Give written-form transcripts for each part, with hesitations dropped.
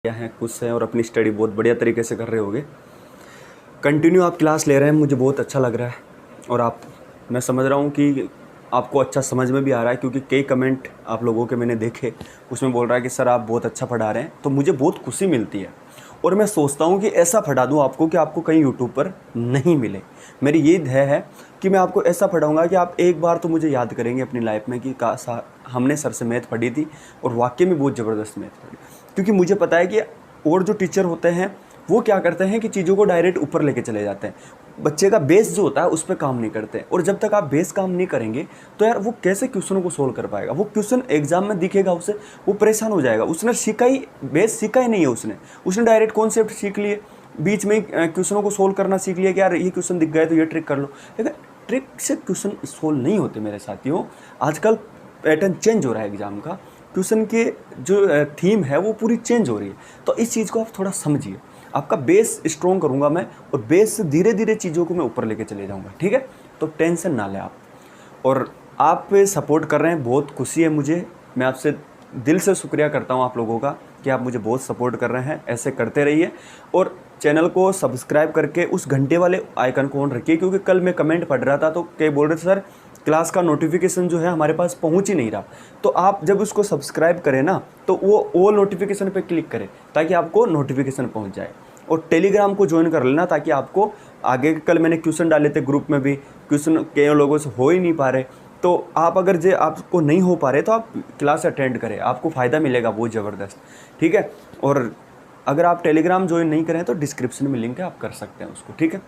हैं, खुश हैं और अपनी स्टडी बहुत बढ़िया तरीके से कर रहे होगे। कंटिन्यू आप क्लास ले रहे हैं, मुझे बहुत अच्छा लग रहा है। और मैं समझ रहा हूँ कि आपको अच्छा समझ में भी आ रहा है, क्योंकि कई कमेंट आप लोगों के मैंने देखे, उसमें बोल रहा है कि सर आप बहुत अच्छा पढ़ा रहे हैं, तो मुझे बहुत खुशी मिलती है। और मैं सोचता हूँ कि ऐसा पढ़ा दूँ आपको कि आपको कहीं यूट्यूब पर नहीं मिले। मेरी ये ध्येय है कि मैं आपको ऐसा पढ़ाऊँगा कि आप एक बार तो मुझे याद करेंगे अपनी लाइफ में कि काश हमने सर से मैथ पढ़ी थी और वाकई में बहुत ज़बरदस्त मैथ पढ़ी। क्योंकि मुझे पता है कि और जो टीचर होते हैं वो क्या करते हैं कि चीज़ों को डायरेक्ट ऊपर लेके चले जाते हैं, बच्चे का बेस जो होता है उस पर काम नहीं करते। और जब तक आप बेस काम नहीं करेंगे तो यार वो कैसे क्वेश्चनों को सोल्व कर पाएगा। वो क्वेश्चन एग्जाम में दिखेगा उसे, वो परेशान हो जाएगा। उसने सीखा ही, बेस सीखा ही नहीं है उसने डायरेक्ट कॉन्सेप्ट सीख लिए, बीच में क्वेश्चनों को सोल्व करना सीख लिया कि यार ये क्वेश्चन दिख गए तो ये ट्रिक कर लो। लेकिन ट्रिक से क्वेश्चन सोल्व नहीं होते मेरे साथियों। आजकल पैटर्न चेंज हो रहा है एग्जाम का, क्वेश्चन के जो थीम है वो पूरी चेंज हो रही है। तो इस चीज़ को आप थोड़ा समझिए। आपका बेस स्ट्रॉन्ग करूँगा मैं, और बेस से धीरे धीरे चीज़ों को मैं ऊपर लेके चले जाऊँगा, ठीक है। तो टेंशन ना लें आप। और आप सपोर्ट कर रहे हैं, बहुत खुशी है मुझे। मैं आपसे दिल से शुक्रिया करता हूँ आप लोगों का कि आप मुझे बहुत सपोर्ट कर रहे हैं। ऐसे करते रहिए और चैनल को सब्सक्राइब करके उस घंटे वाले आइकन को ऑन रखिए। क्योंकि कल मैं कमेंट पढ़ रहा था तो कई बोल रहे थे सर क्लास का नोटिफिकेशन जो है हमारे पास पहुंच ही नहीं रहा। तो आप जब उसको सब्सक्राइब करें ना, तो वो नोटिफिकेशन पे क्लिक करें ताकि आपको नोटिफिकेशन पहुंच जाए। और टेलीग्राम को ज्वाइन कर लेना ताकि आपको आगे, कल मैंने क्वेश्चन डाले थे ग्रुप में भी, क्वेश्चन कई लोगों से हो ही नहीं पा रहे। तो आप अगर जो आपको नहीं हो पा रहे तो आप क्लास अटेंड करें, आपको फ़ायदा मिलेगा बहुत ज़बरदस्त, ठीक है। और अगर आप टेलीग्राम ज्वाइन नहीं करें तो डिस्क्रिप्शन में लिंक है, आप कर सकते हैं उसको, ठीक है।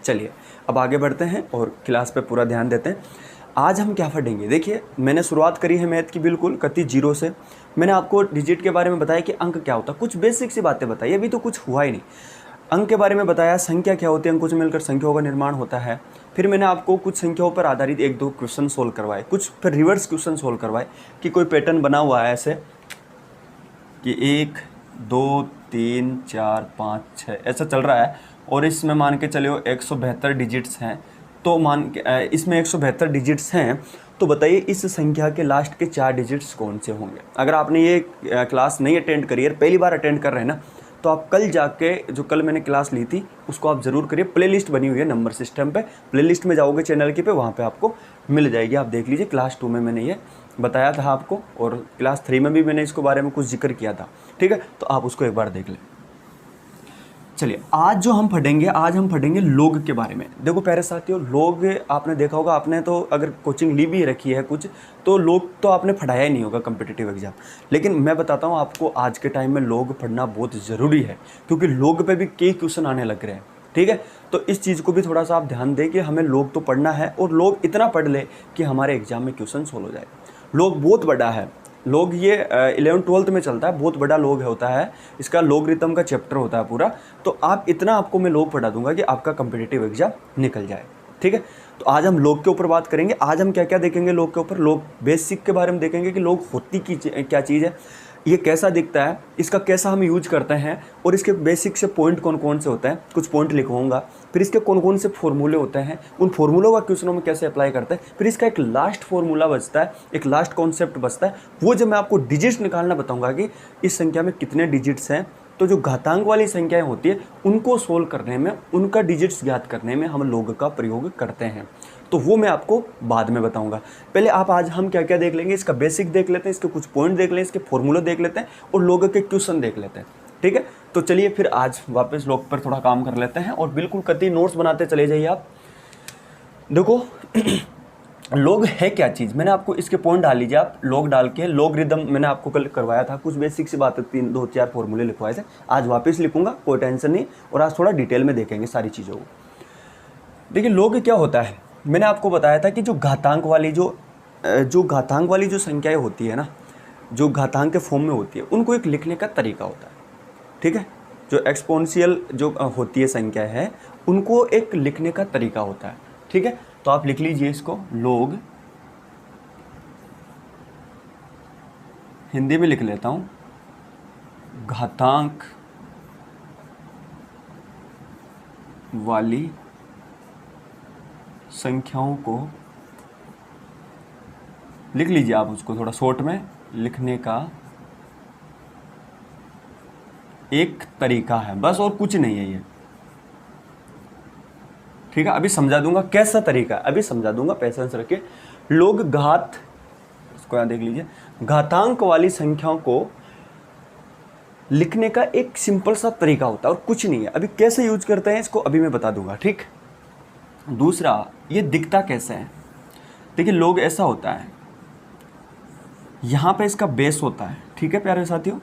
चलिए अब आगे बढ़ते हैं और क्लास पे पूरा ध्यान देते हैं। आज हम क्या पढ़ेंगे, देखिए मैंने शुरुआत करी है मैथ की बिल्कुल कति जीरो से। मैंने आपको डिजिट के बारे में बताया कि अंक क्या होता है, कुछ बेसिक सी बातें बताई, अभी तो कुछ हुआ ही नहीं। अंक के बारे में बताया, संख्या क्या होती है, अंकों से मिलकर संख्याओं का निर्माण होता है। फिर मैंने आपको कुछ संख्याओं पर आधारित एक दो क्वेश्चन सोल्व करवाए, कुछ फिर रिवर्स क्वेश्चन सोल्व करवाए कि कोई पैटर्न बना हुआ है ऐसे कि 1 2 3 4 5 6 ऐसा चल रहा है, और इसमें मान के चलिए 172 डिजिट्स हैं। तो इसमें 172 डिजिट्स हैं, तो बताइए इस संख्या के लास्ट के 4 डिजिट्स कौन से होंगे। अगर आपने ये क्लास नहीं अटेंड करी है, पहली बार अटेंड कर रहे हैं ना, तो आप कल जाके जो कल मैंने क्लास ली थी उसको आप ज़रूर करिए। प्लेलिस्ट बनी हुई है नंबर सिस्टम पे, प्लेलिस्ट में जाओगे चैनल की पे, वहाँ पे आपको मिल जाएगी, आप देख लीजिए। क्लास 2 में मैंने ये बताया था आपको, और क्लास 3 में भी मैंने इसको बारे में कुछ जिक्र किया था, ठीक है। तो आप उसको एक बार देख लें। चलिए आज जो हम पढ़ेंगे, आज हम पढ़ेंगे लोग के बारे में। देखो प्यारे साथियों, लोग आपने देखा होगा, आपने तो अगर कोचिंग ली भी रखी है कुछ, तो लोग तो आपने पढ़ाया ही नहीं होगा कम्पिटिटिव एग्जाम। लेकिन मैं बताता हूँ आपको, आज के टाइम में लोग पढ़ना बहुत ज़रूरी है, क्योंकि लोग पे भी कई क्वेश्चन आने लग रहे हैं, ठीक है। तो इस चीज़ को भी थोड़ा सा आप ध्यान दें कि हमें लोग तो पढ़ना है, और लोग इतना पढ़ ले कि हमारे एग्जाम में क्वेश्चन सोल्व हो जाए। लोग बहुत बड़ा है, लोग ये 11th-12th में चलता है, बहुत बड़ा लोग होता है, इसका लॉगरिथम का चैप्टर होता है पूरा। तो आप इतना आपको मैं लोग पढ़ा दूंगा कि आपका कम्पिटिटिव एग्जाम निकल जाए, ठीक है। तो आज हम लोग के ऊपर बात करेंगे। आज हम क्या क्या देखेंगे लोग के ऊपर, लोग बेसिक के बारे में देखेंगे कि लोग होती क्या चीज़ है, ये कैसा दिखता है, इसका कैसा हम यूज करते हैं, और इसके बेसिक से पॉइंट कौन कौन से होते हैं, कुछ पॉइंट लिखवाऊंगा। फिर इसके कौन कौन से फॉर्मूले होते हैं, उन फॉर्मूलों का क्वेश्चनों में कैसे अप्लाई करते हैं। फिर इसका एक लास्ट फॉर्मूला बचता है, एक लास्ट कॉन्सेप्ट बचता है, वो जब मैं आपको डिजिट्स निकालना बताऊंगा कि इस संख्या में कितने डिजिट्स हैं। तो जो घातांक वाली संख्याएं होती है उनको सोल्व करने में, उनका डिजिट्स ज्ञात करने में हम लोग का प्रयोग करते हैं। तो वो मैं आपको बाद में बताऊंगा। पहले आप आज हम क्या क्या देख लेंगे, इसका बेसिक देख लेते हैं, इसके कुछ पॉइंट देख लें, इसके फॉर्मूले देख लेते हैं, और लोगों के क्वेश्चन देख लेते हैं, ठीक है। तो चलिए फिर आज वापस लोग पर थोड़ा काम कर लेते हैं, और बिल्कुल कतई नोट्स बनाते चले जाइए आप। देखो लोग है क्या चीज़, मैंने आपको इसके पॉइंट डाल लीजिए, आप लोग डाल के लॉगरिथम मैंने आपको कल करवाया था, कुछ बेसिक सी बातें 3-2-4 फॉर्मूले लिखवाए थे। आज वापस लिखूंगा, कोई टेंशन नहीं, और आज थोड़ा डिटेल में देखेंगे सारी चीज़ों को। देखिए लोग क्या होता है, मैंने आपको बताया था कि जो घातांक वाली जो संख्याएं होती है ना, जो घातांक के फॉर्म में होती है, उनको एक लिखने का तरीका होता है, ठीक है। जो एक्सपोनेंशियल जो होती है संख्या है, उनको एक लिखने का तरीका होता है, ठीक है। तो आप लिख लीजिए इसको, लोग, हिंदी में लिख लेता हूं, घातांक वाली संख्याओं को लिख लीजिए आप, उसको थोड़ा शॉर्ट में लिखने का एक तरीका है बस, और कुछ नहीं है ये। ठीक है, अभी समझा दूंगा कैसा तरीका है, अभी समझा दूंगा, पेशेंस रखिए। लोग इसको यहाँ देख लीजिए, घातांक वाली संख्याओं को लिखने का एक सिंपल सा तरीका होता है और कुछ नहीं है। अभी कैसे यूज करते हैं इसको अभी मैं बता दूंगा, ठीक। दूसरा, ये दिखता कैसे है। देखिए, लोग ऐसा होता है, यहाँ पे इसका बेस होता है, ठीक है प्यारे साथियों,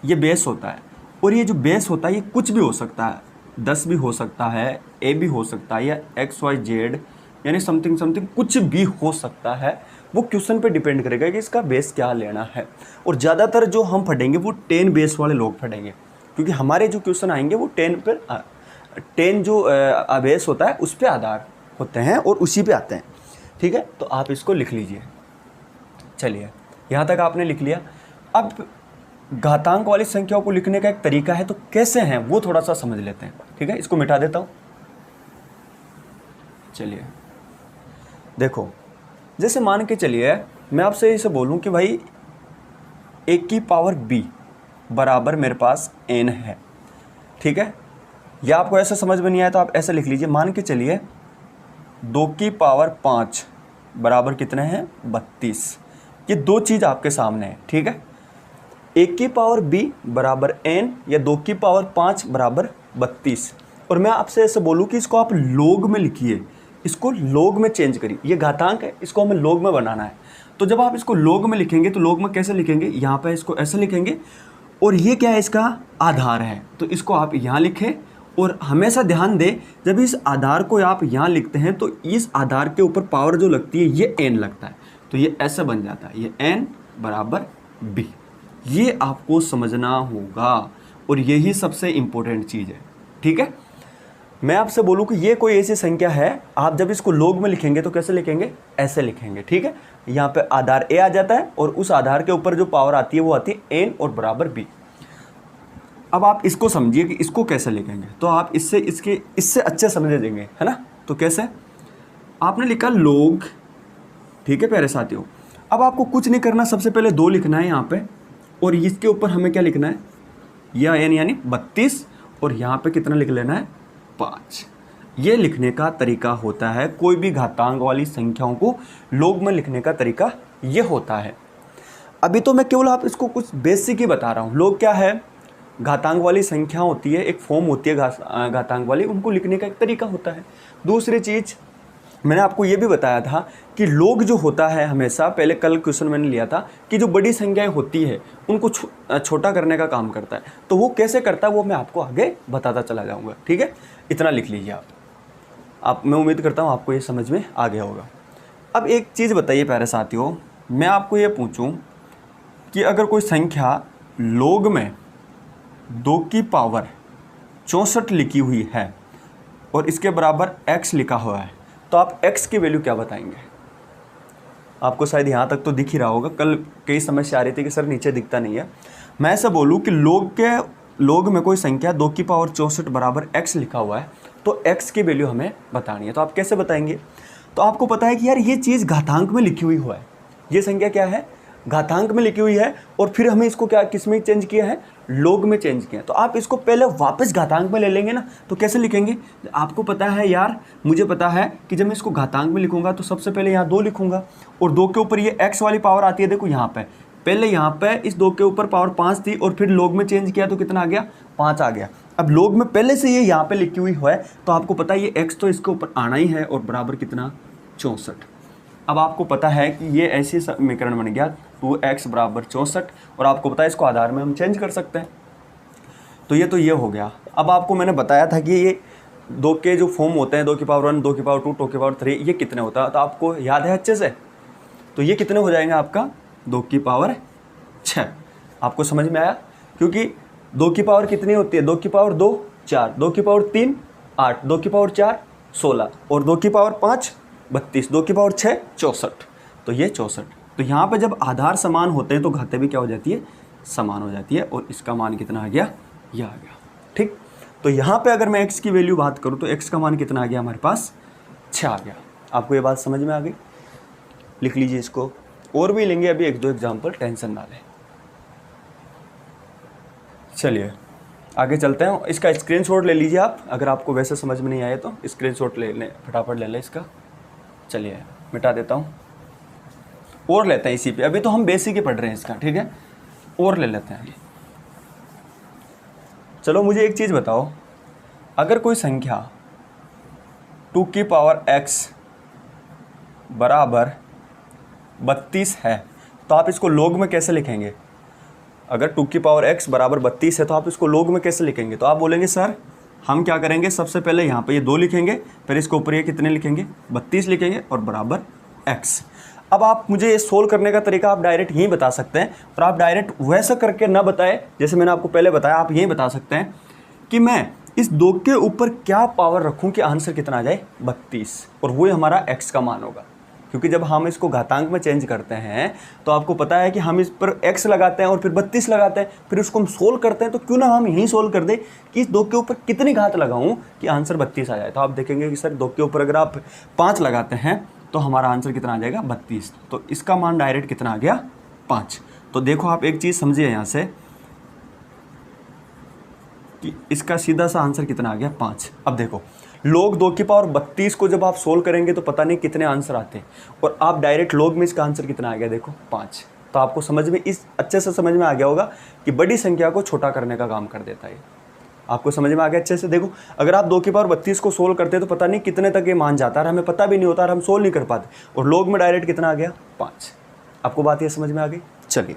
ये बेस होता है, और ये जो बेस होता है ये कुछ भी हो सकता है, 10 भी हो सकता है, ए भी हो सकता है, या XYZ यानी समथिंग समथिंग कुछ भी हो सकता है। वो क्वेश्चन पे डिपेंड करेगा कि इसका बेस क्या लेना है। और ज़्यादातर जो हम पढ़ेंगे वो 10 बेस वाले लोग पढ़ेंगे, क्योंकि हमारे जो क्वेश्चन आएंगे वो 10 जो बेस होता है उस पर आधार होते हैं और उसी पे आते हैं। ठीक है, तो आप इसको लिख लीजिए। चलिए, यहाँ तक आपने लिख लिया। अब घातांक वाली संख्याओं को लिखने का एक तरीका है, तो कैसे हैं वो थोड़ा सा समझ लेते हैं। ठीक है, इसको मिटा देता हूँ। चलिए देखो, जैसे मान के चलिए मैं आपसे इसे बोलूं कि भाई 1 की पावर b बराबर मेरे पास n है। ठीक है, या आपको ऐसा समझ में नहीं आया तो आप ऐसे लिख लीजिए, मान के चलिए 2 की पावर 5 बराबर कितने हैं, 32। ये दो चीज़ आपके सामने है। ठीक है, 1 की पावर b बराबर n या 2 की पावर 5 बराबर 32, और मैं आपसे ऐसे बोलूँ कि इसको आप लोग में लिखिए, इसको लोग में चेंज करिए। ये घातांक है, इसको हमें लोग में बनाना है। तो जब आप इसको लोग में लिखेंगे तो लोग में कैसे लिखेंगे, यहाँ पे इसको ऐसे लिखेंगे, और ये क्या है, इसका आधार है, तो इसको आप यहाँ लिखें। और हमेशा ध्यान दें, जब इस आधार को आप यहाँ लिखते हैं तो इस आधार के ऊपर पावर जो लगती है ये n लगता है, तो ये ऐसे बन जाता है, ये n बराबर b। ये आपको समझना होगा और यही सबसे इम्पोर्टेंट चीज़ है। ठीक है, मैं आपसे बोलूं कि ये कोई ऐसी संख्या है, आप जब इसको लोग में लिखेंगे तो कैसे लिखेंगे, ऐसे लिखेंगे। ठीक है, यहाँ पे आधार a आ जाता है और उस आधार के ऊपर जो पावर आती है वो आती है n और बराबर b। अब आप इसको समझिए कि इसको कैसे लिखेंगे, तो आप इससे अच्छे समझ देंगे, है ना। तो कैसे, आपने लिखा लोग, ठीक है प्यारे साथियों। अब आपको कुछ नहीं करना, सबसे पहले 2 लिखना है यहाँ पे, और इसके ऊपर हमें क्या लिखना है, यह n यानी 32, और यहाँ पे कितना लिख लेना है, 5। ये लिखने का तरीका होता है, कोई भी घातांक वाली संख्याओं को लोग में लिखने का तरीका ये होता है। अभी तो मैं केवल आप इसको कुछ बेसिक ही बता रहा हूँ। लोग क्या है, घातांक वाली संख्या होती है, एक फॉर्म होती है घातांक वाली, उनको लिखने का एक तरीका होता है। दूसरी चीज़ मैंने आपको ये भी बताया था कि लोग जो होता है हमेशा, पहले कल क्वेश्चन मैंने लिया था कि जो बड़ी संख्याएं होती है उनको छोटा करने का काम करता है। तो वो कैसे करता है वो मैं आपको आगे बताता चला जाऊंगा। ठीक है, इतना लिख लीजिए आप, मैं उम्मीद करता हूँ आपको ये समझ में आ गया होगा। अब एक चीज़ बताइए प्यारे साथियों, मैं आपको ये पूछूँ कि अगर कोई संख्या लोग में 2 की पावर 64 लिखी हुई है और इसके बराबर x लिखा हुआ है, तो आप x की वैल्यू क्या बताएंगे। आपको शायद यहाँ तक तो दिख ही रहा होगा, कल कई समस्या आ रही थी कि सर नीचे दिखता नहीं है। मैं ऐसा बोलूँ कि लोग में कोई संख्या 2 की पावर 64 बराबर x लिखा हुआ है, तो x की वैल्यू हमें बतानी है। तो आप कैसे बताएंगे, तो आपको पता है कि यार ये चीज़ घातांक में लिखी हुई हुआ है, ये संख्या क्या है, घातांक में लिखी हुई है, और फिर हमें इसको क्या किस में चेंज किया है, लोग में चेंज किया। तो आप इसको पहले वापस घातांक में ले लेंगे ना, तो कैसे लिखेंगे, आपको पता है यार, मुझे पता है कि जब मैं इसको घातांक में लिखूंगा तो सबसे पहले यहाँ 2 लिखूंगा, और 2 के ऊपर ये x वाली पावर आती है, देखो यहाँ पे, पहले यहाँ पे इस 2 के ऊपर पावर 5 थी और फिर लोग में चेंज किया तो कितना आ गया, 5 आ गया। अब लोग में पहले से ये यहाँ पे लिखी हुई है, तो आपको पता है ये x तो इसके ऊपर आना ही है, और बराबर कितना, 64। अब आपको पता है कि ये ऐसी समीकरण बन गया 2x बराबर 64, और आपको पता है इसको आधार में हम चेंज कर सकते हैं। तो ये हो गया। अब आपको मैंने बताया था कि ये 2 के जो फॉर्म होते हैं, 2 की पावर 1, 2 की पावर 2, 2 की पावर 3, ये कितने होता है, तो आपको याद है अच्छे से। तो ये कितने हो जाएंगे आपका, 2 की पावर 6। आपको समझ में आया, क्योंकि 2 की पावर कितनी होती है, 2 की पावर 2 4, 2 की पावर 3 8, 2 की पावर 4 16, और 2 की पावर 5 32, 2 की पावर 6 64। तो ये 64। तो यहाँ पे जब आधार समान होते हैं तो घातें भी क्या हो जाती है, समान हो जाती है, और इसका मान कितना आ गया, ये आ गया। ठीक, तो यहाँ पे अगर मैं x की वैल्यू बात करूँ तो x का मान कितना आ गया हमारे पास, 6 आ गया। आपको ये बात समझ में आ गई, लिख लीजिए इसको। और भी लेंगे अभी 1-2 एग्जाम्पल, टेंशन ना लें। चलिए आगे चलते हैं। इसका स्क्रीनशॉट ले लीजिए आप, अगर आपको वैसे समझ में नहीं आए तो स्क्रीनशॉट ले लें, फटाफट ले लें इसका। चलिए मिटा देता हूँ और लेते हैं इसी पे। अभी तो हम बेसिक ही पढ़ रहे हैं इसका, ठीक है, और ले लेते हैं। चलो मुझे एक चीज़ बताओ, अगर कोई संख्या 2 की पावर x बराबर 32 है तो आप इसको लॉग में कैसे लिखेंगे? अगर 2 की पावर x बराबर 32 है तो आप इसको लॉग में कैसे लिखेंगे? तो आप बोलेंगे सर हम क्या करेंगे, सबसे पहले यहाँ पे ये 2 लिखेंगे, फिर इसके ऊपर ये कितने लिखेंगे, 32 लिखेंगे और बराबर x। अब आप मुझे ये सोल्व करने का तरीका आप डायरेक्ट यहीं बता सकते हैं, और आप डायरेक्ट वैसा करके ना बताए जैसे मैंने आपको पहले बताया, आप यहीं बता सकते हैं कि मैं इस 2 के ऊपर क्या पावर रखूं कि आंसर कितना आ जाए, 32, और वही हमारा x का मान होगा। क्योंकि जब हम इसको घातांक में चेंज करते हैं तो आपको पता है कि हम इस पर x लगाते हैं और फिर 32 लगाते हैं, फिर उसको हम सोल्व करते हैं। तो क्यों ना हम यहीं सोल्व कर दें कि इस 2 के ऊपर कितनी घात लगाऊं कि आंसर 32 आ जाए। तो आप देखेंगे कि सर 2 के ऊपर अगर आप 5 लगाते हैं तो हमारा आंसर कितना आ जाएगा, 32। तो इसका मान डायरेक्ट कितना आ गया, 5। तो देखो आप एक चीज़ समझिए यहाँ से कि इसका सीधा सा आंसर कितना आ गया, 5। अब देखो log 2 की पावर 32 को जब आप सोल्व करेंगे तो पता नहीं कितने आंसर आते हैं, और आप डायरेक्ट log में इसका आंसर कितना आ गया, देखो 5। तो आपको समझ में अच्छे से समझ में आ गया होगा कि बड़ी संख्या को छोटा करने का काम कर देता है। आपको समझ में आ गया अच्छे से। देखो अगर आप 2 की पावर 32 को सोल्व करते हैं तो पता नहीं कितने तक ये मान जाता है, हमें पता भी नहीं होता और हम सोल्व नहीं कर पाते, और log में डायरेक्ट कितना आ गया, 5। आपको बात ये समझ में आ गई। चलिए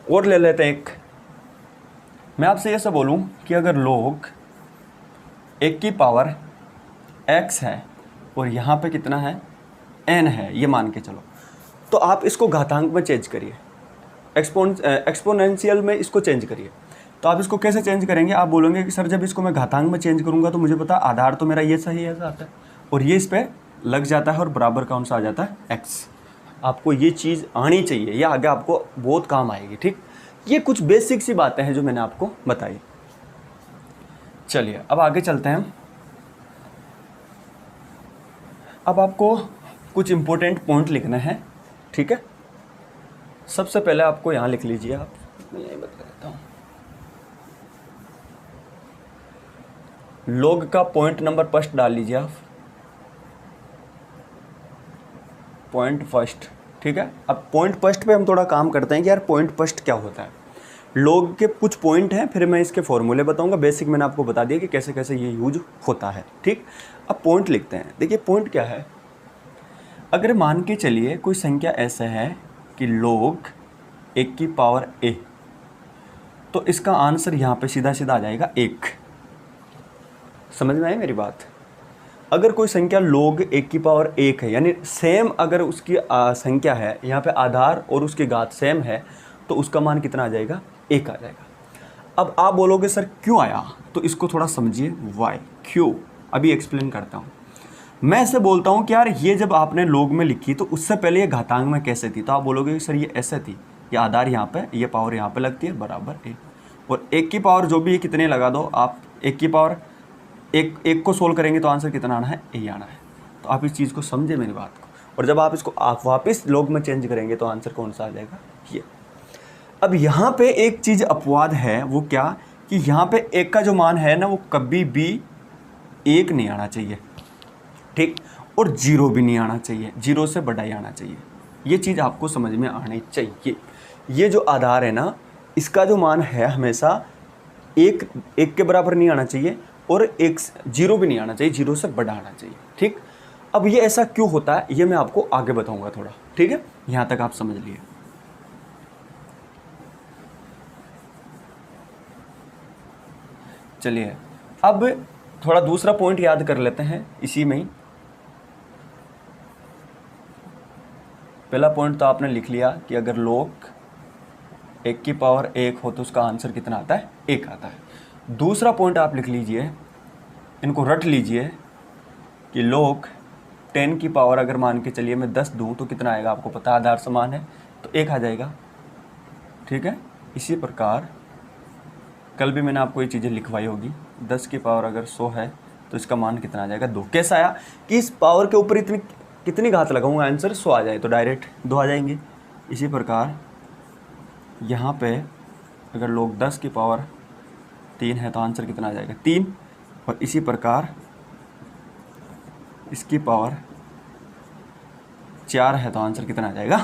और ले लेते हैं एक। मैं आपसे ऐसा बोलूं कि अगर log 1 की पावर x है और यहाँ पे कितना है, n है, ये मान के चलो, तो आप इसको घातांक में चेंज करिए, एक्सपोनेंशियल में इसको चेंज करिए। तो आप इसको कैसे चेंज करेंगे? आप बोलोगे कि सर जब इसको मैं घातांक में चेंज करूँगा तो मुझे पता आधार तो मेरा ये सही ऐसा आता है और ये इस पर लग जाता है और बराबर कौन सा आ जाता है, x। आपको ये चीज़ आनी चाहिए, ये आगे आपको बहुत काम आएगी, ठीक। ये कुछ बेसिक सी बातें हैं जो मैंने आपको बताई। चलिए अब आगे चलते हैं। अब आपको कुछ इंपॉर्टेंट पॉइंट लिखना है, ठीक है। सबसे पहले आपको यहाँ लिख लीजिए, आप, मैं यही बता देता हूँ। log का पॉइंट नंबर फर्स्ट डाल लीजिए आप, पॉइंट फर्स्ट, ठीक है। अब पॉइंट फर्स्ट पे हम थोड़ा काम करते हैं कि यार पॉइंट फर्स्ट क्या होता है। log के कुछ पॉइंट हैं, फिर मैं इसके फॉर्मूले बताऊंगा। बेसिक मैंने आपको बता दिया कि कैसे कैसे ये यूज होता है, ठीक। अब पॉइंट लिखते हैं। देखिए पॉइंट क्या है, अगर मान के चलिए कोई संख्या ऐसा है कि log 1 की पावर a, तो इसका आंसर यहाँ पे सीधा सीधा आ जाएगा 1। समझ में आई मेरी बात? अगर कोई संख्या log 1 की पावर 1 है, यानी सेम अगर उसकी संख्या है, यहाँ पे आधार और उसकी घात सेम है, तो उसका मान कितना आ जाएगा, 1 आ जाएगा। अब आप बोलोगे सर क्यों आया, तो इसको थोड़ा समझिए, वाई, क्यों, अभी एक्सप्लेन करता हूँ। मैं ऐसे बोलता हूँ कि यार ये जब आपने log में लिखी तो उससे पहले ये घातांक में कैसे थी, तो आप बोलोगे सर ये ऐसे थी, ये आधार यहाँ पे, ये पावर यहाँ पे लगती है, बराबर 1, और 1 की पावर जो भी है कितने लगा दो आप, 1 की पावर एक को सोल्व करेंगे तो आंसर कितना आना है, ए आना है। तो आप इस चीज़ को समझे मेरी बात को, और जब आप इसको आप वापस log में चेंज करेंगे तो आंसर कौन सा आ जाएगा, ये। अब यहाँ पे एक चीज़ अपवाद है, वो क्या कि यहाँ पे 1 का जो मान है ना, वो कभी भी 1 नहीं आना चाहिए, ठीक, और 0 भी नहीं आना चाहिए, 0 से बड़ा ही आना चाहिए। ये चीज़ आपको समझ में आनी चाहिए। ये जो आधार है ना, इसका जो मान है हमेशा 1 के बराबर नहीं आना चाहिए, और 0 भी नहीं आना चाहिए, 0 से बड़ा आना चाहिए, ठीक। अब ये ऐसा क्यों होता है ये मैं आपको आगे बताऊंगा थोड़ा, ठीक है। यहाँ तक आप समझ लिए। चलिए अब थोड़ा दूसरा पॉइंट याद कर लेते हैं इसी में ही। पहला पॉइंट तो आपने लिख लिया कि अगर log 1 की पावर 1 हो तो उसका आंसर कितना आता है, 1 आता है। दूसरा पॉइंट आप लिख लीजिए, इनको रट लीजिए कि log 10 की पावर अगर मान के चलिए मैं 10 दूँ तो कितना आएगा, आपको पता है आधार समान है तो 1 आ जाएगा, ठीक है। इसी प्रकार कल भी मैंने आपको ये चीज़ें लिखवाई होगी, 10 की पावर अगर 100 है तो इसका मान कितना आ जाएगा, 2। कैसा आया कि इस पावर के ऊपर कितनी घात लगाऊंगा, आंसर 100 आ जाए तो डायरेक्ट 2 आ जाएंगे। इसी प्रकार यहाँ पे अगर log 10 की पावर 3 है तो आंसर कितना आ जाएगा 3। और इसी प्रकार इसकी पावर 4 है तो आंसर कितना आ जाएगा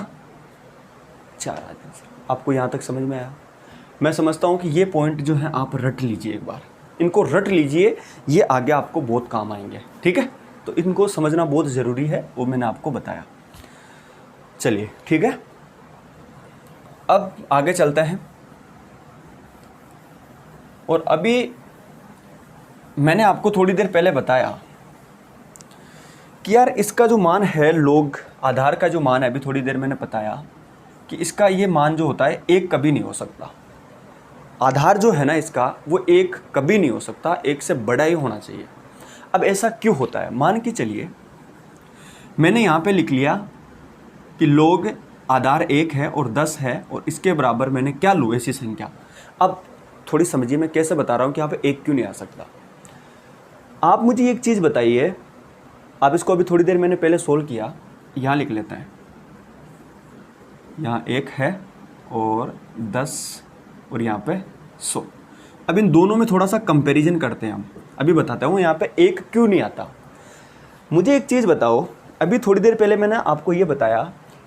4 आ जाएगा। आपको यहाँ तक समझ में आया? मैं समझता हूँ कि ये पॉइंट जो है आप रट लीजिए, एक बार इनको रट लीजिए, ये आगे आपको बहुत काम आएंगे, ठीक है? तो इनको समझना बहुत ज़रूरी है, वो मैंने आपको बताया। चलिए ठीक है, अब आगे चलते हैं। और अभी मैंने आपको थोड़ी देर पहले बताया कि यार इसका जो मान है लोग आधार का जो मान है, अभी थोड़ी देर मैंने बताया कि इसका ये मान जो होता है 1 कभी नहीं हो सकता। आधार जो है ना इसका वो 1 कभी नहीं हो सकता, 1 से बड़ा ही होना चाहिए। अब ऐसा क्यों होता है? मान के चलिए मैंने यहाँ पे लिख लिया कि लोग आधार 1 है और 10 है और इसके बराबर मैंने क्या लूँ ऐसी संख्या। अब थोड़ी समझिए मैं कैसे बता रहा हूँ कि यहाँ पे 1 क्यों नहीं आ सकता। आप मुझे एक चीज़ बताइए, आप इसको अभी थोड़ी देर मैंने पहले सोल्व किया, यहाँ लिख लेते हैं, यहाँ 1 है और 10 और यहाँ पे 100। अब इन दोनों में थोड़ा सा कंपैरिजन करते हैं हम। अभी बताता हूँ यहाँ पे 1 क्यों नहीं आता। मुझे एक चीज़ बताओ, अभी थोड़ी देर पहले मैंने आपको ये बताया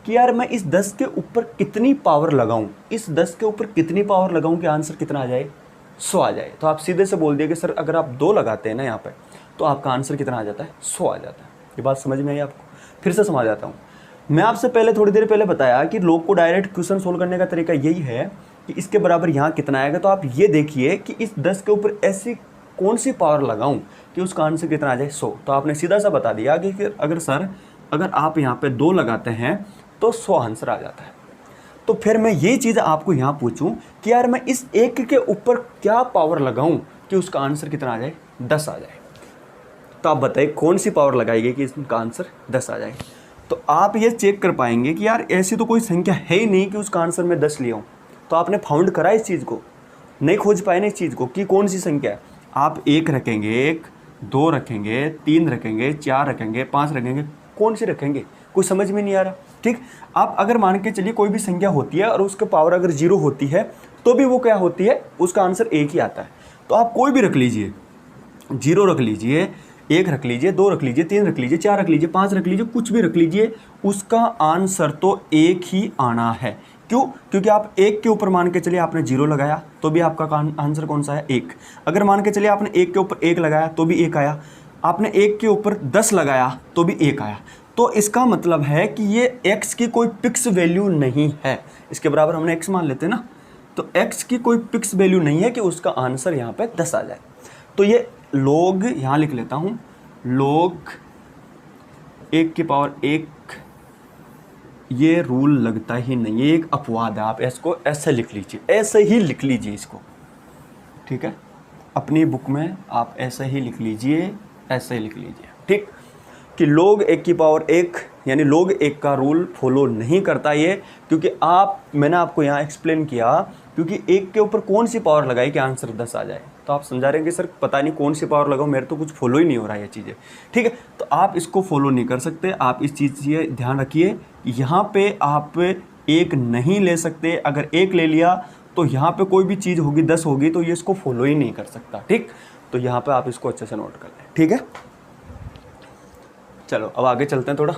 कि यार मैं इस 10 के ऊपर कितनी पावर लगाऊं, इस 10 के ऊपर कितनी पावर लगाऊं कि आंसर कितना आ जाए 100 आ जाए। तो आप सीधे से बोल दिए कि सर अगर आप 2 लगाते हैं ना यहाँ पे तो आपका आंसर कितना आ जाता है 100 आ जाता है। ये बात समझ में आई आपको? फिर से समझ आता हूँ। मैं आपसे पहले थोड़ी देर पहले बताया कि लोग को डायरेक्ट क्वेश्चन सोल्व करने का तरीका यही है कि इसके बराबर यहाँ कितना आएगा, तो आप ये देखिए कि इस 10 के ऊपर ऐसी कौन सी पावर लगाऊं कि उसका आंसर कितना आ जाए 100। तो आपने सीधा सा बता दिया कि अगर सर अगर आप यहाँ पे 2 लगाते हैं तो 100 आंसर आ जाता है। तो फिर मैं ये चीज़ आपको यहाँ पूछूं कि यार मैं इस 1 के ऊपर क्या पावर लगाऊं कि उसका आंसर कितना आ जाए 10 आ जाए। तो आप बताइए कौन सी पावर लगाएगी कि इसका आंसर 10 आ जाए। तो आप ये चेक कर पाएंगे कि यार ऐसी तो कोई संख्या है ही नहीं कि उसका आंसर मैं 10 लिया हूँ। तो आपने फाउंड करा इस चीज़ को, नहीं खोज पाए ना इस चीज़ को कि कौन सी संख्या है। आप 1 रखेंगे, 2 रखेंगे, 3 रखेंगे, 4 रखेंगे, 5 रखेंगे, कौन सी रखेंगे? कुछ समझ में नहीं आ रहा। ठीक, आप अगर मान के चलिए कोई भी संख्या होती है और उसका पावर अगर 0 होती है तो भी वो क्या होती है, उसका आंसर 1 ही आता है। तो आप कोई भी रख लीजिए, 0 रख लीजिए, 1 रख लीजिए, 2 रख लीजिए, 3 रख लीजिए, 4 रख लीजिए, 5 रख लीजिए, कुछ भी रख लीजिए, उसका आंसर तो 1 ही आना है। क्यों? क्योंकि आप 1 के ऊपर मान के चलिए आपने 0 लगाया तो भी आपका आंसर कौन सा है 1। अगर मान के चलिए आपने 1 के ऊपर 1 लगाया तो भी 1 आया, आपने 1 के ऊपर 10 लगाया तो भी 1 आया। तो इसका मतलब है कि ये x की कोई फिक्स वैल्यू नहीं है। इसके बराबर हमने x मान लेते हैं ना, तो x की कोई फिक्स वैल्यू नहीं है कि उसका आंसर यहाँ पे 10 आ जाए। तो ये लोग यहाँ लिख लेता हूँ, लोग 1 की पावर 1, ये रूल लगता ही नहीं, ये एक अपवाद है। आप इसको ऐसे लिख लीजिए, ऐसे ही लिख लीजिए इसको, ठीक है? अपनी बुक में आप ऐसे ही लिख लीजिए, ऐसे ही लिख लीजिए, ठीक? कि लोग 1 की पावर 1 यानी लोग 1 का रूल फॉलो नहीं करता ये, क्योंकि मैंने आपको यहाँ एक्सप्लेन किया, क्योंकि 1 के ऊपर कौन सी पावर लगाई कि आंसर 10 आ जाए। तो आप समझा रहे हैं कि सर पता नहीं कौन सी पावर लगाऊं, मेरे तो कुछ फॉलो ही नहीं हो रहा है ये चीज़ें, ठीक है? तो आप इसको फॉलो नहीं कर सकते। आप इस चीज़ से ध्यान रखिए, यहाँ पे आप 1 नहीं ले सकते। अगर 1 ले लिया तो यहाँ पे कोई भी चीज़ होगी 10 होगी तो ये इसको फॉलो ही नहीं कर सकता, ठीक? तो यहाँ पे आप इसको अच्छे से नोट कर लें, ठीक है? चलो अब आगे चलते हैं थोड़ा।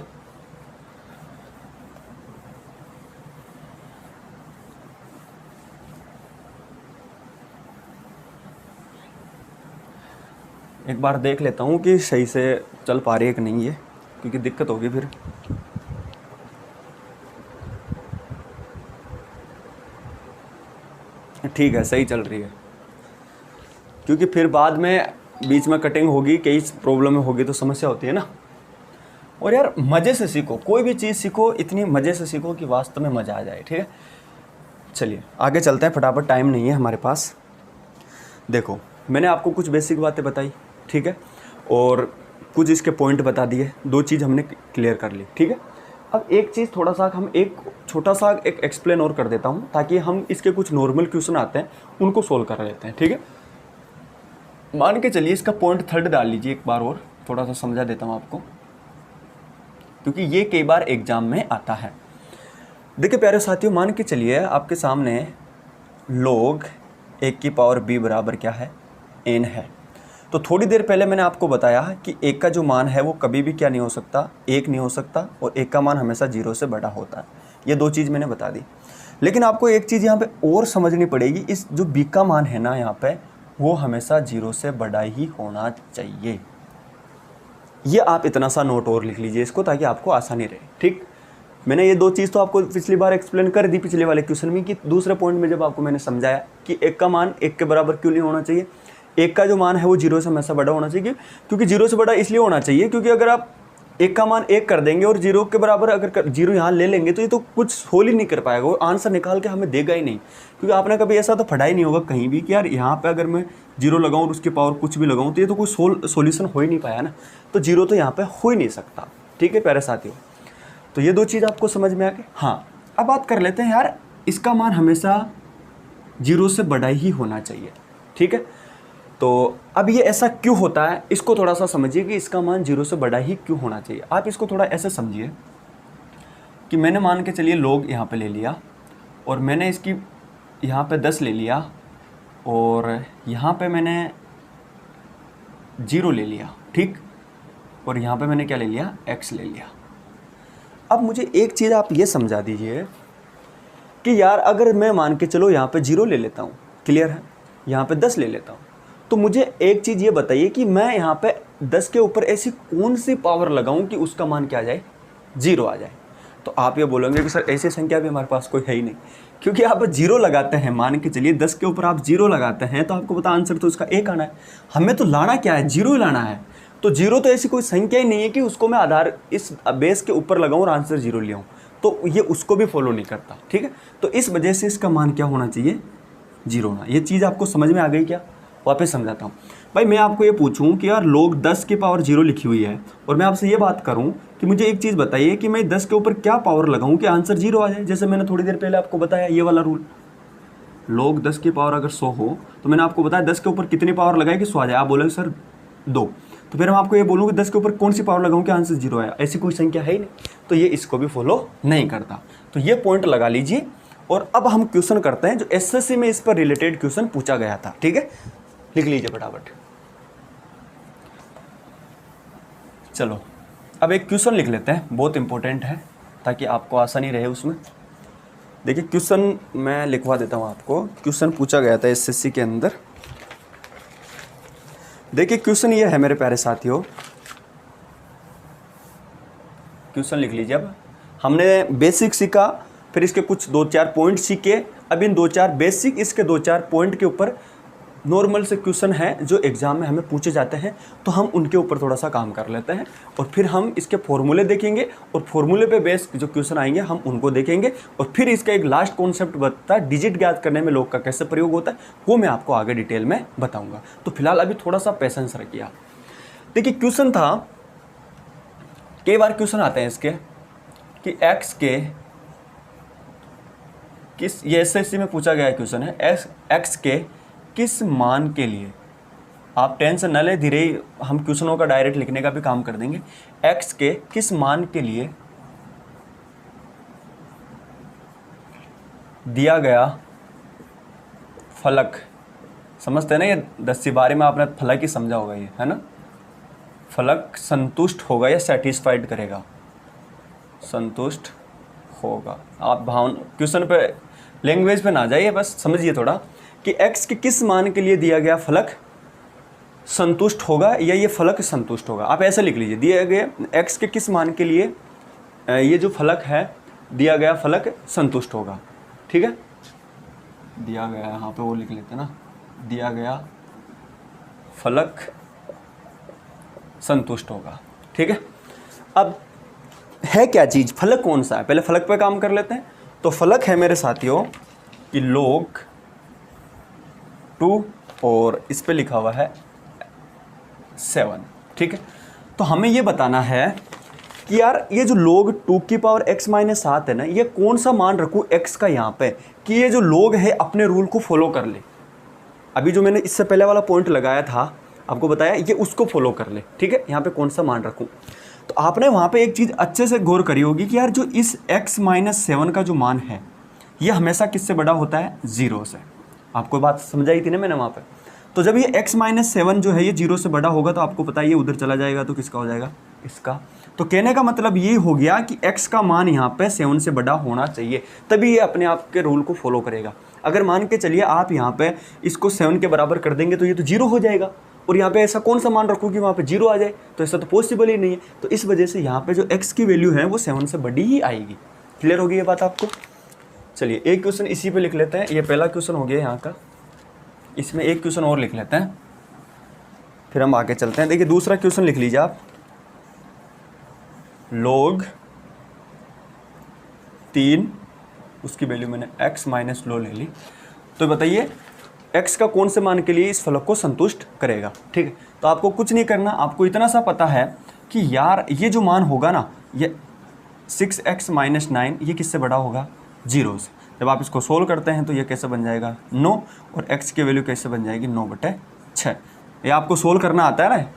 एक बार देख लेता हूँ कि सही से चल पा रही है कि नहीं है, क्योंकि दिक्कत होगी फिर। ठीक है, सही चल रही है, क्योंकि फिर बाद में बीच में कटिंग होगी, कई प्रॉब्लम होगी तो समस्या होती है ना। और यार मज़े से सीखो, कोई भी चीज़ सीखो इतनी मज़े से सीखो कि वास्तव में मज़ा आ जाए, ठीक है? चलिए आगे चलते हैं फटाफट, टाइम नहीं है हमारे पास। देखो मैंने आपको कुछ बेसिक बातें बताई, ठीक है, और कुछ इसके पॉइंट बता दिए, 2 चीज़ हमने क्लियर कर ली, ठीक है? अब एक चीज़ थोड़ा सा हम एक छोटा सा एक एक्सप्लेन और कर देता हूँ, ताकि हम इसके कुछ नॉर्मल क्वेश्चन आते हैं उनको सोल्व कर लेते हैं, ठीक है? मान के चलिए इसका पॉइंट 3 डाल लीजिए एक बार और, थोड़ा सा समझा देता हूँ आपको, क्योंकि ये कई बार एग्जाम में आता है। देखिए प्यारे साथियों, मान के चलिए आपके सामने लोग 1 की पावर b बराबर क्या है, n है। तो थोड़ी देर पहले मैंने आपको बताया कि 1 का जो मान है वो कभी भी क्या नहीं हो सकता, 1 नहीं हो सकता, और 1 का मान हमेशा 0 से बड़ा होता है। ये 2 चीज़ मैंने बता दी। लेकिन आपको एक चीज़ यहाँ पे और समझनी पड़ेगी, इस जो b का मान है ना यहाँ पे, वो हमेशा 0 से बड़ा ही होना चाहिए। ये आप इतना सा नोट और लिख लीजिए इसको, ताकि आपको आसानी रहे। ठीक, मैंने ये 2 चीज़ तो आपको पिछली बार एक्सप्लेन कर दी पिछले वाले क्वेश्चन में, कि दूसरे पॉइंट में जब आपको मैंने समझाया कि 1 का मान 1 के बराबर क्यों नहीं होना चाहिए, 1 का जो मान है वो 0 से हमेशा बड़ा होना चाहिए। क्योंकि 0 से बड़ा इसलिए होना चाहिए क्योंकि अगर आप 1 का मान 1 कर देंगे और 0 के बराबर अगर 0 यहाँ ले लेंगे तो ये तो कुछ सोल्व ही नहीं कर पाएगा, वो आंसर निकाल के हमें देगा ही नहीं। क्योंकि आपने कभी ऐसा तो पढ़ा ही नहीं होगा कहीं भी कि यार यहाँ पे अगर मैं 0 लगाऊँ और उसके पावर कुछ भी लगाऊँ तो ये तो कोई सोल्यूशन हो ही नहीं पाया ना। तो 0 तो यहाँ पे हो ही नहीं सकता। ठीक है प्यारे साथियों, तो ये 2 चीज़ आपको समझ में आ गई। हाँ, अब बात कर लेते हैं यार, इसका मान हमेशा 0 से बड़ा ही होना चाहिए। ठीक है, तो अब ये ऐसा क्यों होता है, इसको थोड़ा सा समझिए कि इसका मान 0 से बड़ा ही क्यों होना चाहिए। आप इसको थोड़ा ऐसे समझिए कि मैंने मान के चलिए log यहाँ पे ले लिया, और मैंने इसकी यहाँ पे 10 ले लिया, और यहाँ पे मैंने 0 ले लिया। ठीक, और यहाँ पे मैंने क्या ले लिया, x ले लिया। अब मुझे एक चीज़ आप ये समझा दीजिए कि यार अगर मैं मान के चलो यहाँ पे 0 ले लेता हूँ, क्लियर है, यहाँ पे 10 ले लेता हूँ, तो मुझे एक चीज़ ये बताइए कि मैं यहाँ पे 10 के ऊपर ऐसी कौन सी पावर लगाऊं कि उसका मान क्या आ जाए, 0 आ जाए। तो आप ये बोलेंगे कि सर ऐसी संख्या भी हमारे पास कोई है ही नहीं, क्योंकि आप 0 लगाते हैं, मान के चलिए 10 के ऊपर आप 0 लगाते हैं तो आपको पता आंसर तो उसका 1 आना है। हमें तो लाना क्या है, 0 लाना है। तो 0 तो ऐसी कोई संख्या ही नहीं है कि उसको मैं आधार इस बेस के ऊपर लगाऊं और आंसर 0 ले आऊं, तो ये उसको भी फॉलो नहीं करता। ठीक है, तो इस वजह से इसका मान क्या होना चाहिए, 0 होना। ये चीज़ आपको समझ में आ गई क्या? वापस समझाता हूँ भाई। मैं आपको ये पूछूं कि यार log 10 की पावर 0 लिखी हुई है, और मैं आपसे ये बात करूं कि मुझे एक चीज़ बताइए कि मैं 10 के ऊपर क्या पावर लगाऊं कि आंसर 0 आ जाए। जैसे मैंने थोड़ी देर पहले आपको बताया ये वाला रूल, log 10 की पावर अगर 100 हो तो मैंने आपको बताया 10 के ऊपर कितनी पावर लगाए कि 100 आ जाए। आप बोले सर 2, तो फिर हम आपको ये बोलूँ कि 10 के ऊपर कौन सी पावर लगाऊं कि आंसर 0 आया। ऐसी कोई संख्या है ही नहीं, तो ये इसको भी फॉलो नहीं करता। तो ये पॉइंट लगा लीजिए। और अब हम क्वेश्चन करते हैं जो एसएससी में इस पर रिलेटेड क्वेश्चन पूछा गया था। ठीक है, लिख लीजिए फटाफट। चलो अब एक क्वेश्चन लिख लेते हैं, बहुत इंपॉर्टेंट है ताकि आपको आसानी रहे उसमें। देखिए क्वेश्चन मैं लिखवा देता हूँ आपको। क्वेश्चन पूछा गया था एसएससी के अंदर। देखिए क्वेश्चन ये है मेरे प्यारे साथियों, क्वेश्चन लिख लीजिए। अब हमने बेसिक सीखा, फिर इसके कुछ 2-4 पॉइंट सीखे। अब इन 2-4 बेसिक, इसके 2-4 पॉइंट के ऊपर नॉर्मल से क्वेश्चन हैं जो एग्ज़ाम में हमें पूछे जाते हैं, तो हम उनके ऊपर थोड़ा सा काम कर लेते हैं। और फिर हम इसके फॉर्मूले देखेंगे, और फॉर्मूले पे बेस जो क्वेश्चन आएंगे हम उनको देखेंगे। और फिर इसका एक लास्ट कॉन्सेप्ट बताता है, डिजिट ज्ञात करने में log का कैसे प्रयोग होता है, वो मैं आपको आगे डिटेल में बताऊँगा। तो फिलहाल अभी थोड़ा सा पेशेंस रखिए। देखिए क्वेश्चन था, कई बार क्वेश्चन आते हैं इसके कि x के किस, ये एसएससी में पूछा गया क्वेश्चन है, x के किस मान के लिए, आप टेंशन न लें, धीरे ही हम क्वेश्चनों का डायरेक्ट लिखने का भी काम कर देंगे। x के किस मान के लिए दिया गया फलक, समझते हैं ना, ये 10वीं बारी में आपने फलक ही समझा होगा, ये है ना, फलक संतुष्ट होगा या सेटिस्फाइड करेगा, संतुष्ट होगा। आप भावना क्वेश्चन पे लैंग्वेज पे ना जाइए, बस समझिए थोड़ा कि x के किस मान के लिए दिया गया फलक संतुष्ट होगा या ये फलक संतुष्ट होगा। आप ऐसे लिख लीजिए, दिए गए x के किस मान के लिए ये जो फलक है दिया गया फलक संतुष्ट होगा। ठीक है, दिया गया यहाँ पे वो लिख लेते हैं ना, दिया गया फलक संतुष्ट होगा। ठीक है, अब है क्या चीज़, फलक कौन सा है, पहले फलक पे काम कर लेते हैं। तो फलक है मेरे साथियों कि log 2 और इस पे लिखा हुआ है 7। ठीक है, तो हमें ये बताना है कि यार ये जो log 2 की पावर x - 7 है ना, ये कौन सा मान रखूँ x का यहाँ पे कि ये जो log है अपने रूल को फॉलो कर ले। अभी जो मैंने इससे पहले वाला पॉइंट लगाया था आपको बताया, ये उसको फॉलो कर ले। ठीक है, यहाँ पे कौन सा मान रखूँ, तो आपने वहाँ पे एक चीज़ अच्छे से गौर करी होगी कि यार जो इस x - 7 का जो मान है ये हमेशा किससे बड़ा होता है, 0 से। आपको बात समझ आई थी ना मैंने वहाँ पे। तो जब ये x माइनस 7 जो है ये 0 से बड़ा होगा तो आपको पता है ये उधर चला जाएगा, तो किसका हो जाएगा, इसका। तो कहने का मतलब ये हो गया कि x का मान यहाँ पे 7 से बड़ा होना चाहिए, तभी ये अपने आप के रूल को फॉलो करेगा। अगर मान के चलिए आप यहाँ पे इसको 7 के बराबर कर देंगे तो ये तो 0 हो जाएगा, और यहाँ पे ऐसा कौन सा मान रखो कि वहाँ पे 0 आ जाए, तो ऐसा तो पॉसिबल ही नहीं है। तो इस वजह से यहाँ पे जो x की वैल्यू है वो 7 से बड़ी ही आएगी। क्लियर होगी ये बात आपको। चलिए एक क्वेश्चन इसी पे लिख लेते हैं, ये पहला क्वेश्चन हो गया यहाँ का। इसमें एक क्वेश्चन और लिख लेते हैं, फिर हम आगे चलते हैं। देखिए दूसरा क्वेश्चन लिख लीजिए आप, log 3, उसकी वैल्यू मैंने x माइनस लो ले ली। तो बताइए x का कौन से मान के लिए इस फलक को संतुष्ट करेगा। ठीक है, तो आपको कुछ नहीं करना, आपको इतना सा पता है कि यार ये जो मान होगा ना, ये 6x माइनस 9 ये किससे बड़ा होगा, 0 से। जब आप इसको सोल्व करते हैं तो ये कैसे बन जाएगा 9, और x की वैल्यू कैसे बन जाएगी 9/6। ये आपको सोल्व करना आता है ना,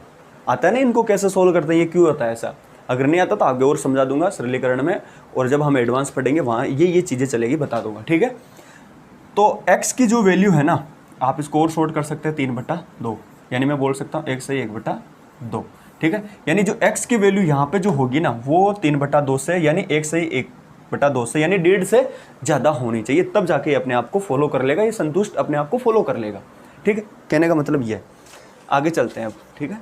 आता है ना इनको कैसे सोल्व करते हैं, ये क्यों होता है ऐसा। अगर नहीं आता तो आगे और समझा दूंगा सरलीकरण में, और जब हम एडवांस पढ़ेंगे वहाँ ये चीज़ें चलेगी, बता दूंगा। ठीक है, तो x की जो वैल्यू है ना, आप इसको और शॉर्ट कर सकते हैं 3/2, यानी मैं बोल सकता हूँ 1 सही 1/2। ठीक है, यानी जो x की वैल्यू यहाँ पे जो होगी ना वो 3/2 से, यानी 1 सही 1/2 से, यानी 1.5 से ज़्यादा होनी चाहिए, तब जाके अपने आप को फॉलो कर लेगा, ये संतुष्ट अपने आप को फॉलो कर लेगा। ठीक है, कहने का मतलब ये है। आगे चलते हैं अब। ठीक है,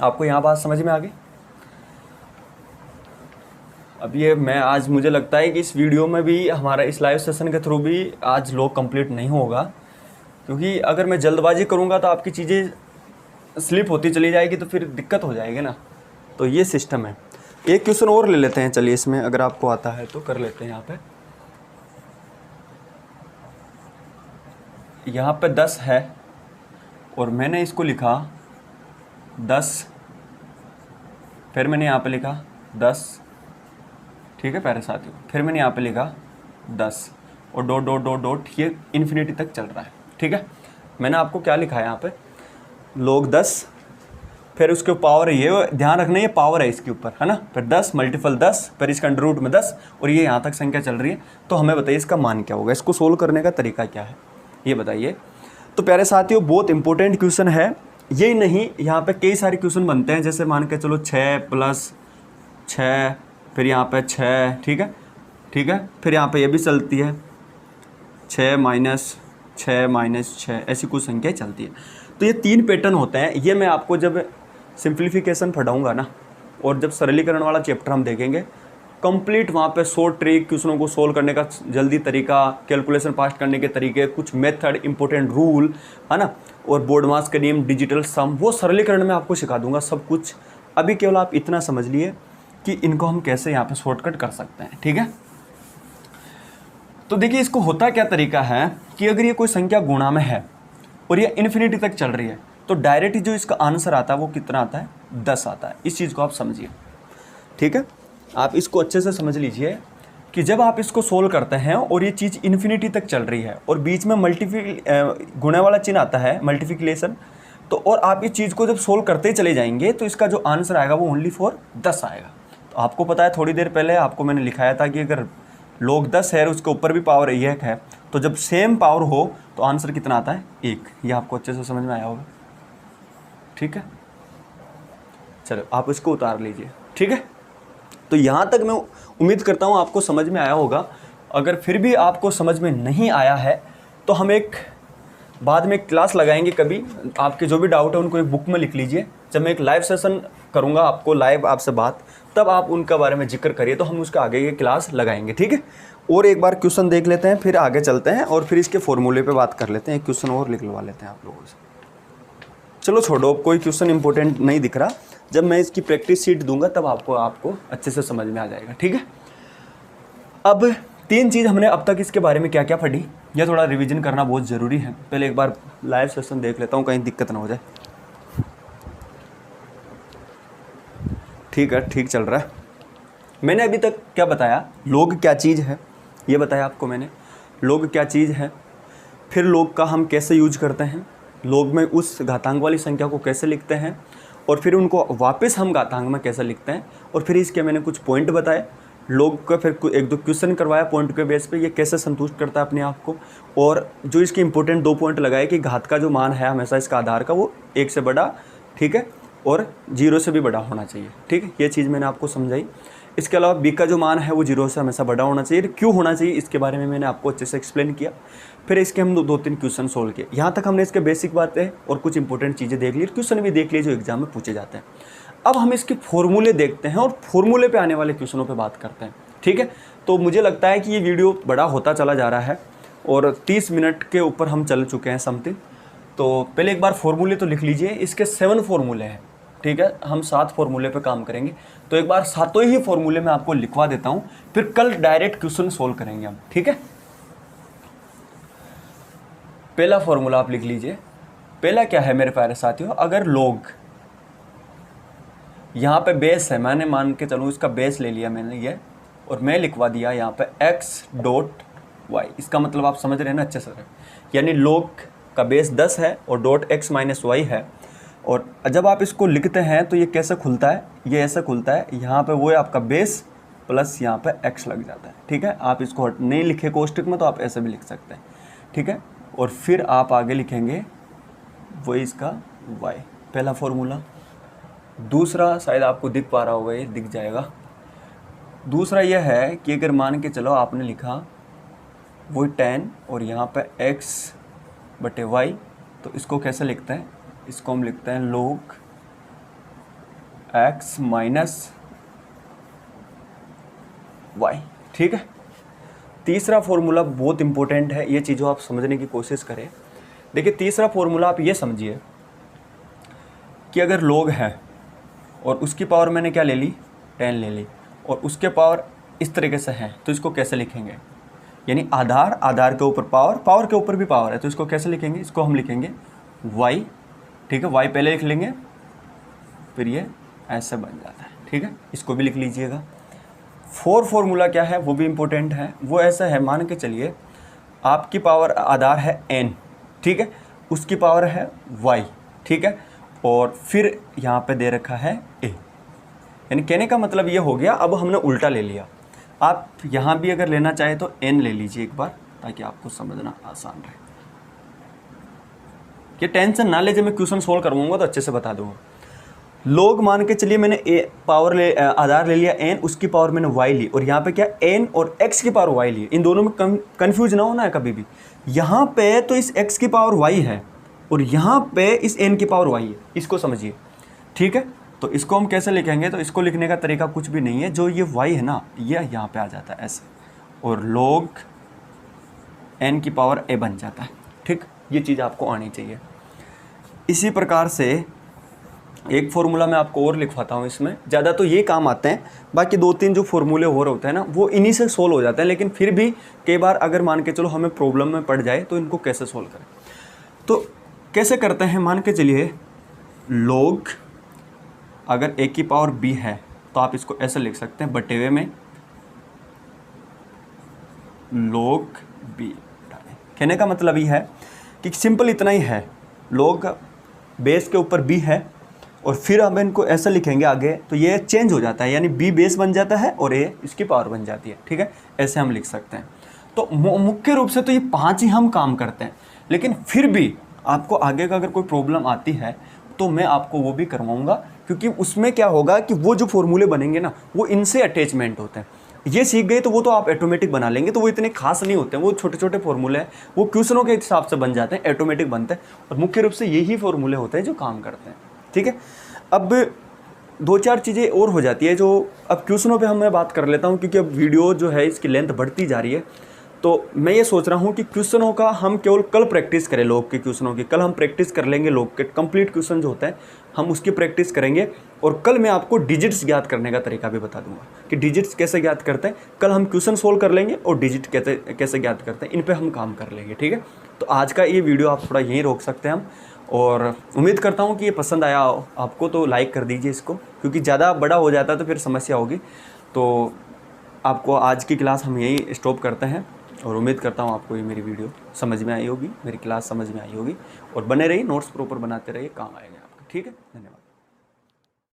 आपको यहाँ बात समझ में आ गई। अब ये मैं आज मुझे लगता है कि इस वीडियो में भी हमारा इस लाइव सेशन के थ्रू भी आज लॉग कंप्लीट नहीं होगा, क्योंकि अगर मैं जल्दबाजी करूँगा तो आपकी चीज़ें स्लिप होती चली जाएगी, तो फिर दिक्कत हो जाएगी ना। तो ये सिस्टम है। एक क्वेश्चन और ले लेते हैं, चलिए इसमें अगर आपको आता है तो कर लेते हैं। यहाँ पे 10 है और मैंने इसको लिखा 10, फिर मैंने यहाँ पे लिखा 10। ठीक है प्यारे साथियों, फिर मैंने यहाँ पे लिखा 10 और डॉट डॉट डॉट डॉट, ये इन्फिनिटी तक चल रहा है। ठीक है, मैंने आपको क्या लिखा है यहाँ पे, log 10, फिर उसके पावर है, ये ध्यान रखना ये पावर है इसके ऊपर, है ना। फिर 10 मल्टीपल 10, फिर इसका अंडर रूट में 10, और ये यहाँ तक संख्या चल रही है। तो हमें बताइए इसका मान क्या होगा, इसको सोल्व करने का तरीका क्या है, ये बताइए। तो प्यारे साथियों बहुत इंपॉर्टेंट क्वेश्चन है, यही नहीं यहाँ पे कई सारे क्वेश्चन बनते हैं, जैसे मान के चलो 6 + 6, फिर यहाँ पे 6। ठीक है, ठीक है, फिर यहाँ पे ये भी चलती है 6 - 6, ऐसी कुछ संख्या चलती है। तो ये 3 पैटर्न होते हैं। ये मैं आपको जब सिंप्लीफिकेशन पढ़ाऊंगा ना, और जब सरलीकरण वाला चैप्टर हम देखेंगे कंप्लीट, वहाँ पे शॉर्ट ट्रिक, क्वेश्चनों को सोल्व करने का जल्दी तरीका, कैलकुलेशन पास्ट करने के तरीके, कुछ मेथड, इंपॉर्टेंट रूल, है ना, और बोर्ड मास का नियम, डिजिटल सम, वो सरलीकरण में आपको सिखा दूंगा सब कुछ। अभी केवल आप इतना समझ लिए कि इनको हम कैसे यहाँ पे शॉर्टकट कर सकते हैं। ठीक है, तो देखिए इसको होता क्या तरीका है कि अगर ये कोई संख्या गुणा में है और ये इन्फिनिटी तक चल रही है, तो डायरेक्ट जो इसका आंसर आता है वो कितना आता है, 10 आता है। इस चीज़ को आप समझिए। ठीक है, आप इसको अच्छे से समझ लीजिए कि जब आप इसको सोल्व करते हैं और ये चीज़ इन्फिनिटी तक चल रही है और बीच में गुणे वाला चिन्ह आता है, मल्टीप्लिकेशन, तो और आप इस चीज़ को जब सोल्व करते चले जाएंगे तो इसका जो आंसर आएगा वो ओनली फॉर 10 आएगा। तो आपको पता है थोड़ी देर पहले आपको मैंने लिखाया था कि अगर log 10 है और उसके ऊपर भी पावर 1 है, तो जब सेम पावर हो तो आंसर कितना आता है, 1। ये आपको अच्छे से समझ में आया होगा। ठीक है, चलो आप इसको उतार लीजिए। ठीक है, तो यहाँ तक मैं उम्मीद करता हूँ आपको समझ में आया होगा। अगर फिर भी आपको समझ में नहीं आया है तो हम एक बाद में क्लास लगाएंगे कभी, आपके जो भी डाउट है उनको एक बुक में लिख लीजिए। जब मैं एक लाइव सेशन करूँगा आपको लाइव आपसे बात, तब आप उनका बारे में जिक्र करिए, तो हम उसके आगे ये क्लास लगाएंगे। ठीक है, और एक बार क्वेश्चन देख लेते हैं, फिर आगे चलते हैं और फिर इसके फॉर्मूले पे बात कर लेते हैं। एक क्वेश्चन और निकलवा लेते हैं आप लोगों से। चलो छोड़ो, कोई क्वेश्चन इंपॉर्टेंट नहीं दिख रहा, जब मैं इसकी प्रैक्टिस शीट दूंगा तब आपको अच्छे से समझ में आ जाएगा। ठीक है, अब 3 चीज़ हमने अब तक इसके बारे में क्या क्या पढ़ी, यह थोड़ा रिवीजन करना बहुत ज़रूरी है। पहले एक बार लाइव सेशन देख लेता हूँ, कहीं दिक्कत ना हो जाए। ठीक है, ठीक चल रहा है। मैंने अभी तक क्या बताया, log क्या चीज़ है ये बताया आपको मैंने, log क्या चीज़ है, फिर log का हम कैसे यूज करते हैं, log में उस घातांक वाली संख्या को कैसे लिखते हैं, और फिर उनको वापस हम घातांक में कैसे लिखते हैं, और फिर इसके मैंने कुछ पॉइंट बताए। लोग का फिर एक दो क्वेश्चन करवाया पॉइंट के बेस पे, ये कैसे संतुष्ट करता है अपने आप को, और जो इसके इंपॉर्टेंट 2 पॉइंट लगाए कि घात का जो मान है हमेशा इसका आधार का वो 1 से बड़ा, ठीक है, और 0 से भी बड़ा होना चाहिए, ठीक है, ये चीज़ मैंने आपको समझाई। इसके अलावा b का जो मान है वो 0 से हमेशा बड़ा होना चाहिए। क्यों होना चाहिए इसके बारे में मैंने आपको अच्छे से एक्सप्लेन किया। फिर इसके हम 2-3 क्वेश्चन सोल्व किए। यहाँ तक हमने इसके बेसिक बातें और कुछ इंपॉर्टेंट चीज़ें देख ली, क्वेश्चन भी देख लिए जो एग्जाम में पूछे जाते हैं। अब हम इसके फॉर्मूले देखते हैं और फॉर्मूले पे आने वाले क्वेश्चनों पे बात करते हैं, ठीक है। तो मुझे लगता है कि ये वीडियो बड़ा होता चला जा रहा है और 30 मिनट के ऊपर हम चल चुके हैं समथिंग। तो पहले एक बार फॉर्मूले तो लिख लीजिए। इसके 7 फॉर्मूले हैं, ठीक है, हम 7 फॉर्मूले पे काम करेंगे। तो एक बार 7 ही फॉर्मूले मैं आपको लिखवा देता हूँ, फिर कल डायरेक्ट क्वेश्चन सोल्व करेंगे हम, ठीक है। पहला फॉर्मूला आप लिख लीजिए। पहला क्या है मेरे प्यारे साथियों, अगर लोग, यहाँ पे बेस है, मैंने मान के चलूँ इसका बेस ले लिया मैंने ये, और मैं लिखवा दिया यहाँ पे x.y। इसका मतलब आप समझ रहे हैं ना अच्छे से, यानी लोग का बेस 10 है और .x-y है। और जब आप इसको लिखते हैं तो ये कैसे खुलता है, ये ऐसे खुलता है, यहाँ पे वो है आपका बेस प्लस यहाँ पे x लग जाता है, ठीक है। आप इसको नहीं लिखे कोष्टक में तो आप ऐसे भी लिख सकते हैं, ठीक है। और फिर आप आगे लिखेंगे वही इसका y, पहला फॉर्मूला। दूसरा शायद आपको दिख पा रहा होगा, ये दिख जाएगा। दूसरा यह है कि अगर मान के चलो आपने लिखा वही 10 और यहाँ पे x/y, तो इसको कैसे लिखते हैं, इसको हम लिखते हैं log x माइनस y, ठीक है। तीसरा फॉर्मूला बहुत इंपॉर्टेंट है, ये चीज़ों आप समझने की कोशिश करें। देखिए तीसरा फॉर्मूला आप ये समझिए कि अगर log है और उसकी पावर मैंने क्या ले ली, 10 ले ली, और उसके पावर इस तरीके से है, तो इसको कैसे लिखेंगे, यानी आधार, आधार के ऊपर पावर, पावर के ऊपर भी पावर है, तो इसको कैसे लिखेंगे, इसको हम लिखेंगे y, ठीक है। y पहले लिख लेंगे, फिर ये ऐसे बन जाता है, ठीक है। इसको भी लिख लीजिएगा। 4 फॉर्मूला क्या है वो भी इम्पोर्टेंट है। वो ऐसा है, मान के चलिए आपकी पावर आधार है n, ठीक है, उसकी पावर है y, ठीक है, और फिर यहाँ पे दे रखा है a। यानी कहने का मतलब ये हो गया, अब हमने उल्टा ले लिया। आप यहाँ भी अगर लेना चाहे तो n ले लीजिए एक बार, ताकि आपको समझना आसान रहे। ये टेंशन ना लीजिए, मैं क्वेश्चन सोल्व करवाऊंगा तो अच्छे से बता दूंगा। लोग मान के चलिए मैंने आधार ले लिया n, उसकी पावर मैंने y ली, और यहाँ पे क्या n और x की पावर y ली। इन दोनों में कंफ्यूज ना होना है कभी भी। यहाँ पे तो इस x की पावर y है और यहाँ पे इस n की पावर y है, इसको समझिए, ठीक है। तो इसको हम कैसे लिखेंगे, तो इसको लिखने का तरीका कुछ भी नहीं है, जो ये y है ना, ये यहाँ पे आ जाता है ऐसे, और log n की पावर a बन जाता है, ठीक। ये चीज़ आपको आनी चाहिए। इसी प्रकार से एक फॉर्मूला मैं आपको और लिखवाता हूँ, इसमें ज़्यादा तो ये काम आते हैं, बाकी 2-3 जो फॉर्मूले और होते हैं ना वो इन्हीं से सोल्व हो जाते हैं। लेकिन फिर भी कई बार अगर मान के चलो हमें प्रॉब्लम में पड़ जाए तो इनको कैसे सोल्व करें, तो कैसे करते हैं, मान के चलिए log अगर a की पावर b है तो आप इसको ऐसे लिख सकते हैं, बटेवे में log b। कहने का मतलब ये है कि सिंपल इतना ही है, log बेस के ऊपर b है और फिर हम इनको ऐसे लिखेंगे आगे, तो ये चेंज हो जाता है, यानी b बेस बन जाता है और a इसकी पावर बन जाती है, ठीक है। ऐसे हम लिख सकते हैं। तो मुख्य रूप से तो ये 5 ही हम काम करते हैं, लेकिन फिर भी आपको आगे का अगर कोई प्रॉब्लम आती है तो मैं आपको वो भी करवाऊंगा, क्योंकि उसमें क्या होगा कि वो जो फॉर्मूले बनेंगे ना वो इनसे अटैचमेंट होते हैं। ये सीख गए तो वो तो आप ऑटोमेटिक बना लेंगे, तो वो इतने खास नहीं होते हैं, वो छोटे छोटे फॉर्मूले हैं, वो क्वेश्चनों के हिसाब से बन जाते हैं, ऑटोमेटिक बनते हैं, और मुख्य रूप से यही फॉर्मूले होते हैं जो काम करते हैं, ठीक है। अब 2-4 चीज़ें और हो जाती है जो अब क्वेश्चनों पे मैं बात कर लेता हूँ, क्योंकि अब वीडियो जो है इसकी लेंथ बढ़ती जा रही है। तो मैं ये सोच रहा हूँ कि क्वेश्चनों का हम केवल कल प्रैक्टिस करें, लोग के क्वेश्चनों की कल हम प्रैक्टिस कर लेंगे, लोग के कंप्लीट क्वेश्चन जो होते हैं हम उसकी प्रैक्टिस करेंगे, और कल मैं आपको डिजिट्स ज्ञात करने का तरीका भी बता दूंगा कि डिजिट्स कैसे ज्ञात करते हैं। कल हम क्वेश्चन सोल्व कर लेंगे और डिजिट कैसे ज्ञात करते हैं, इन पर हम काम कर लेंगे, ठीक है। तो आज का ये वीडियो आप थोड़ा यहीं रोक सकते हैं हम, और उम्मीद करता हूँ कि ये पसंद आया आपको, तो लाइक कर दीजिए इसको, क्योंकि ज़्यादा बड़ा हो जाता है तो फिर समस्या होगी। तो आपको आज की क्लास हम यहीं स्टॉप करते हैं, और उम्मीद करता हूँ आपको ये मेरी वीडियो समझ में आई होगी, मेरी क्लास समझ में आई होगी, और बने रहिए, नोट्स प्रॉपर बनाते रहिए, काम आएंगे आपके, ठीक है। धन्यवाद।